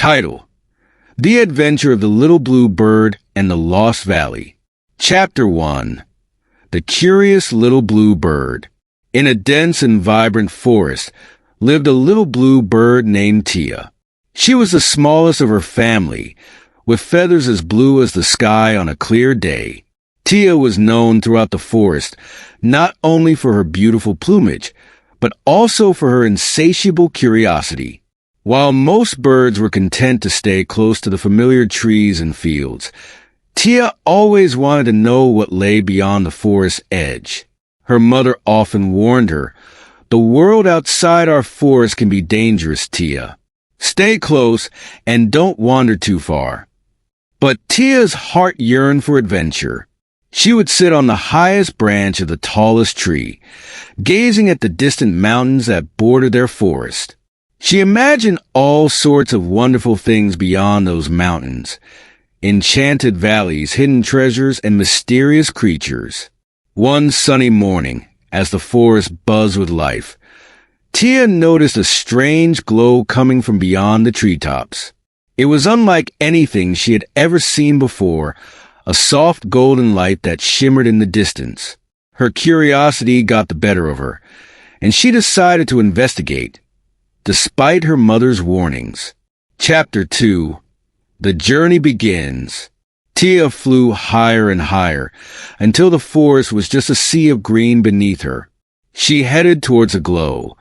Title: The Adventure of the Little Blue Bird and the Lost Valley. Chapter 1. The Curious Little Blue Bird. In a dense and vibrant forest lived a little blue bird named Tia. She was the smallest of her family, with feathers as blue as the sky on a clear day. Tia was known throughout the forest not only for her beautiful plumage, but also for her insatiable curiosity. While most birds were content to stay close to the familiar trees and fields, Tia always wanted to know what lay beyond the forest's edge. Her mother often warned her, "The world outside our forest can be dangerous, Tia. Stay close and don't wander too far." But Tia's heart yearned for adventure. She would sit on the highest branch of the tallest tree, gazing at the distant mountains that bordered their forest. She imagined all sorts of wonderful things beyond those mountains: enchanted valleys, hidden treasures, and mysterious creatures. One sunny morning, as the forest buzzed with life, Tia noticed a strange glow coming from beyond the treetops. It was unlike anything she had ever seen before, a soft golden light that shimmered in the distance. Her curiosity got the better of her, and she decided to investigate, despite her mother's warnings. Chapter 2. The Journey Begins. Tia flew higher and higher, until the forest was just a sea of green beneath her. She headed towards a glow,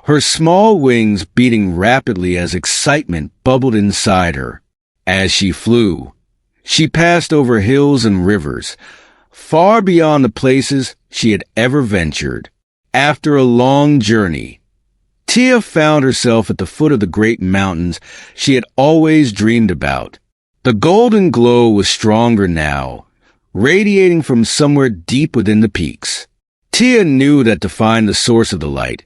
her small wings beating rapidly as excitement bubbled inside her. As she flew, she passed over hills and rivers, far beyond the places she had ever ventured. After a long journey, Tia found herself at the foot of the great mountains she had always dreamed about. The golden glow was stronger now, radiating from somewhere deep within the peaks. Tia knew that to find the source of the light,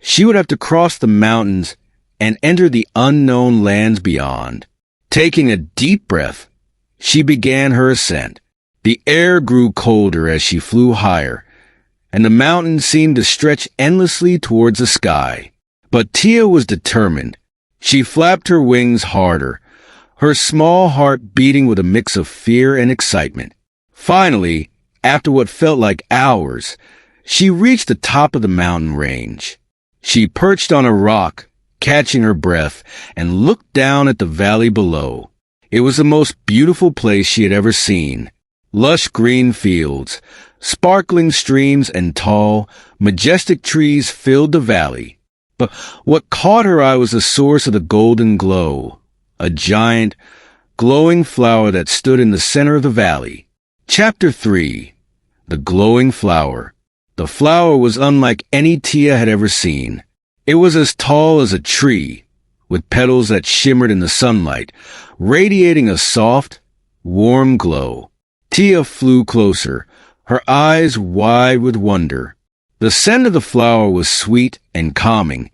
she would have to cross the mountains and enter the unknown lands beyond. Taking a deep breath, she began her ascent. The air grew colder as she flew higher, and the mountains seemed to stretch endlessly towards the sky. But Tia was determined. She flapped her wings harder, her small heart beating with a mix of fear and excitement. Finally, after what felt like hours, she reached the top of the mountain range. She perched on a rock, catching her breath, and looked down at the valley below. It was the most beautiful place she had ever seen. Lush green fields, sparkling streams, and tall, majestic trees filled the valley. But what caught her eye was the source of the golden glow, a giant, glowing flower that stood in the center of the valley. Chapter 3. The Glowing Flower. The flower was unlike any Tia had ever seen. It was as tall as a tree, with petals that shimmered in the sunlight, radiating a soft, warm glow. Tia flew closer, her eyes wide with wonder. The scent of the flower was sweet and calming,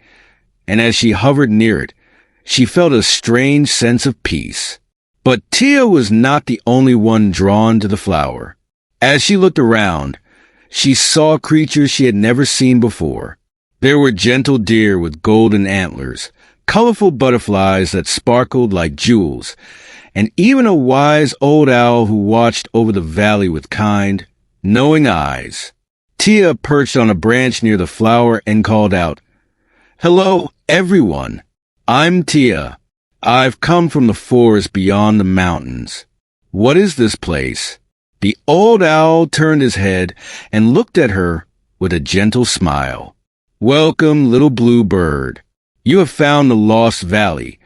and as she hovered near it, she felt a strange sense of peace. But Tia was not the only one drawn to the flower. As she looked around, she saw creatures she had never seen before. There were gentle deer with golden antlers, colorful butterflies that sparkled like jewels, and even a wise old owl who watched over the valley with kind, knowing eyes. Tia perched on a branch near the flower and called out, "Hello, everyone. I'm Tia. I've come from the forest beyond the mountains. What is this place?" The old owl turned his head and looked at her with a gentle smile. "Welcome, little blue bird. You have found the Lost Valley,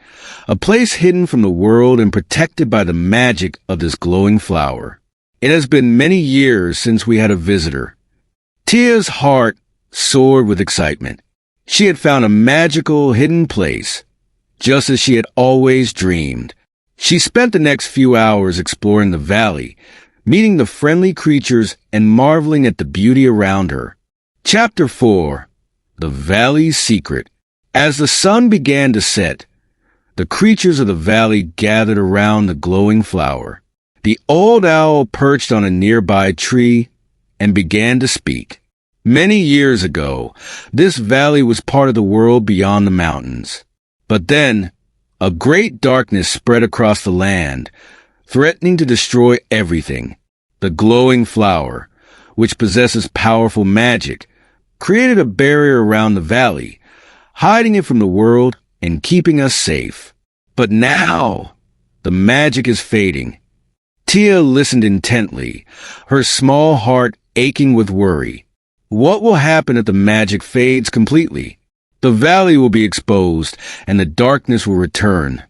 a place hidden from the world and protected by the magic of this glowing flower. It has been many years since we had a visitor." Tia's heart soared with excitement. She had found a magical, hidden place, just as she had always dreamed. She spent the next few hours exploring the valley, meeting the friendly creatures and marveling at the beauty around her. Chapter 4. The Valley's Secret. As the sun began to set, the creatures of the valley gathered around the glowing flower. The old owl perched on a nearby tree and began to speak. Many years ago, this valley was part of the world beyond the mountains. But then, A great darkness spread across the land, threatening to destroy everything. The glowing flower, which possesses powerful magic, created a barrier around the valley, hiding it from the world and keeping us safe. But now, the magic is fading. Tia listened intently, her small heart aching with worry. What will happen if the magic fades completely? The valley will be exposed, and the darkness will return,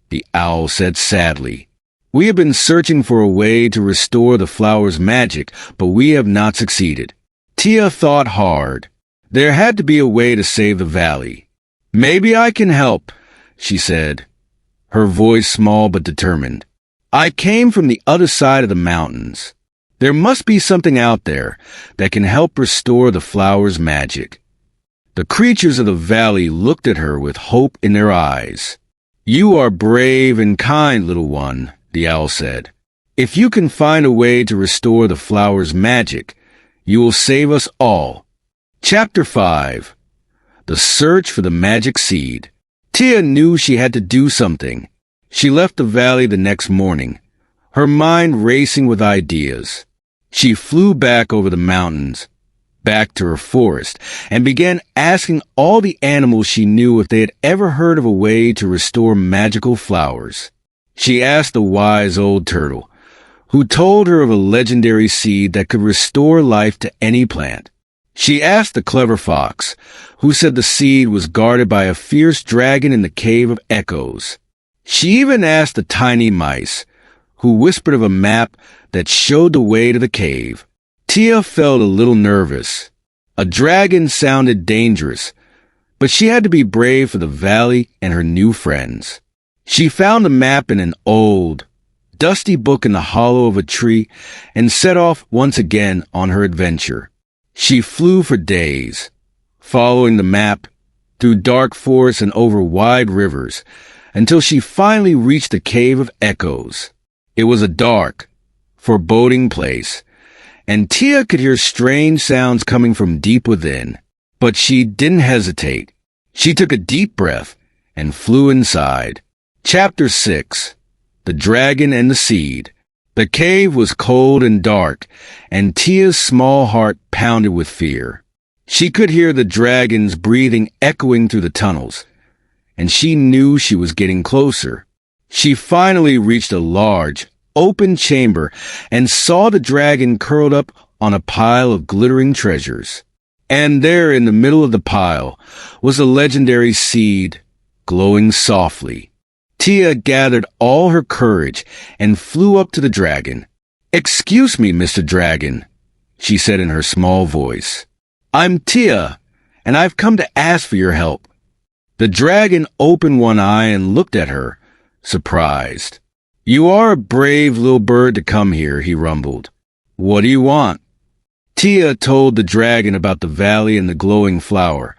the owl said sadly. We have been searching for a way to restore the flower's magic, but we have not succeeded. Tia thought hard. There had to be a way to save the valley. Maybe I can help, she said, her voice small but determined. I came from the other side of the mountains. There must be something out there that can help restore the flower's magic. The creatures of the valley looked at her with hope in their eyes. You are brave and kind, little one, the owl said. If you can find a way to restore the flower's magic, you will save us all. Chapter 5. The Search for the Magic Seed. Tia knew she had to do something. She left the valley the next morning, her mind racing with ideas. She flew back over the mountains, back to her forest, and began asking all the animals she knew if they had ever heard of a way to restore magical flowers. She asked the wise old turtle, who told her of a legendary seed that could restore life to any plant. She asked the clever fox, who said the seed was guarded by a fierce dragon in the Cave of Echoes. She even asked the tiny mice, who whispered of a map that showed the way to the cave. Tia felt a little nervous. A dragon sounded dangerous, but she had to be brave for the valley and her new friends. She found the map in an old, dusty book in the hollow of a tree and set off once again on her adventure. She flew for days, following the map, through dark forests and over wide rivers, until she finally reached the Cave of Echoes. It was a dark, foreboding place, and Tia could hear strange sounds coming from deep within. But she didn't hesitate. She took a deep breath and flew inside. Chapter 6. The Dragon and the Seed. The cave was cold and dark, and Tia's small heart pounded with fear. She could hear the dragon's breathing echoing through the tunnels, and she knew she was getting closer. She finally reached a large, open chamber and saw the dragon curled up on a pile of glittering treasures. And there in the middle of the pile was a legendary seed, glowing softly. Tia gathered all her courage and flew up to the dragon. "Excuse me, Mr. Dragon," she said in her small voice. "I'm Tia, and I've come to ask for your help." The dragon opened one eye and looked at her, surprised. "You are a brave little bird to come here," he rumbled. "What do you want?" Tia told the dragon about the valley and the glowing flower,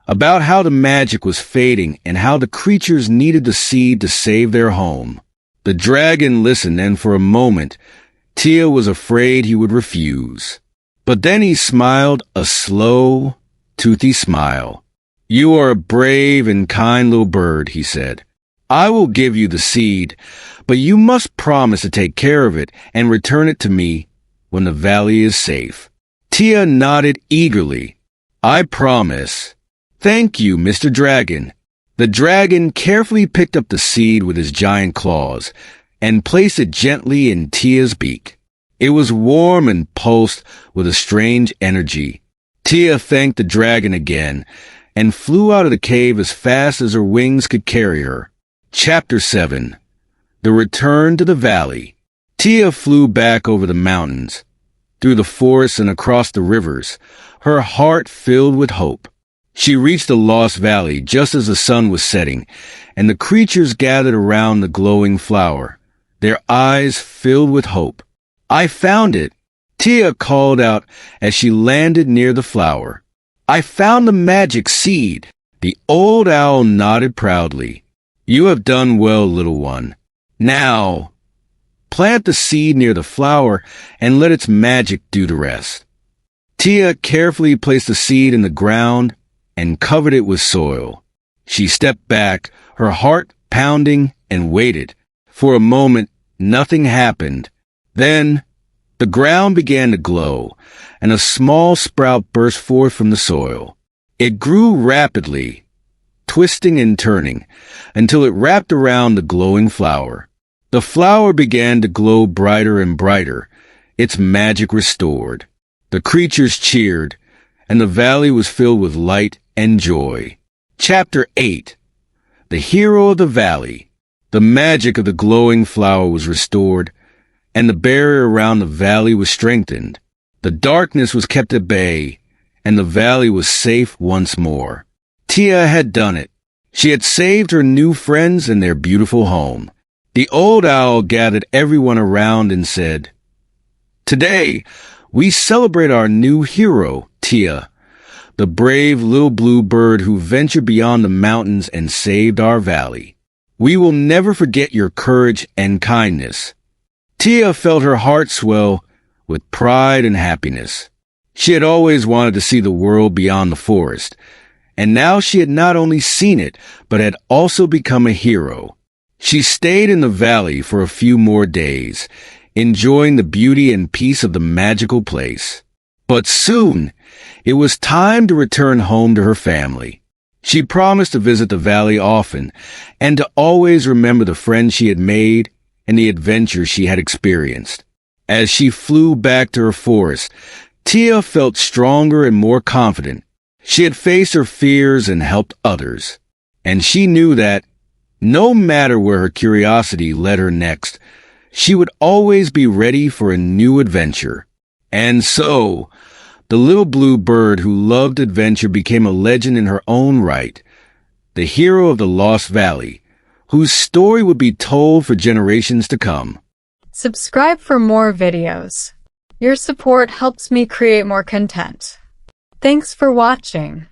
about how the magic was fading and how the creatures needed the seed to save their home. The dragon listened, and for a moment, Tia was afraid he would refuse. But then he smiled a slow, toothy smile. "You are a brave and kind little bird," he said. "I will give you the seed, but you must promise to take care of it and return it to me when the valley is safe." Tia nodded eagerly. "I promise." "Thank you, Mr. Dragon." The dragon carefully picked up the seed with his giant claws and placed it gently in Tia's beak. It was warm and pulsed with a strange energy. Tia thanked the dragon again and flew out of the cave as fast as her wings could carry her. Chapter 7. The Return to the Valley. Tia flew back over the mountains, through the forests and across the rivers, her heart filled with hope. She reached the Lost Valley just as the sun was setting, and the creatures gathered around the glowing flower, their eyes filled with hope. "I found it," Tia called out as she landed near the flower. "I found the magic seed." The old owl nodded proudly. "You have done well, little one. Now, plant the seed near the flower and let its magic do the rest." Tia carefully placed the seed in the ground and covered it with soil. She stepped back, her heart pounding and waited. For a moment, nothing happened. Then, the ground began to glow, and a small sprout burst forth from the soil. It grew rapidly, twisting and turning, until it wrapped around the glowing flower. The flower began to glow brighter and brighter, its magic restored. The creatures cheered, and the valley was filled with light and joy. Chapter 8. The Hero of the Valley. The magic of the glowing flower was restored, and the barrier around the valley was strengthened. The darkness was kept at bay, and the valley was safe once more. Tia had done it. She had saved her new friends and their beautiful home. The old owl gathered everyone around and said, "Today, we celebrate our new hero, Tia, the brave little blue bird who ventured beyond the mountains and saved our valley. We will never forget your courage and kindness." Tia felt her heart swell with pride and happiness. She had always wanted to see the world beyond the forest, and now she had not only seen it, but had also become a hero. She stayed in the valley for a few more days, enjoying the beauty and peace of the magical place. But soon, it was time to return home to her family. She promised to visit the valley often, and to always remember the friends she had made and the adventures she had experienced. As she flew back to her forest, Tia felt stronger and more confident. She had faced her fears and helped others, and she knew that, no matter where her curiosity led her next, she would always be ready for a new adventure. And so, the little blue bird who loved adventure became a legend in her own right, the hero of the Lost Valley, whose story would be told for generations to come. Subscribe for more videos. Your support helps me create more content. Thanks for watching.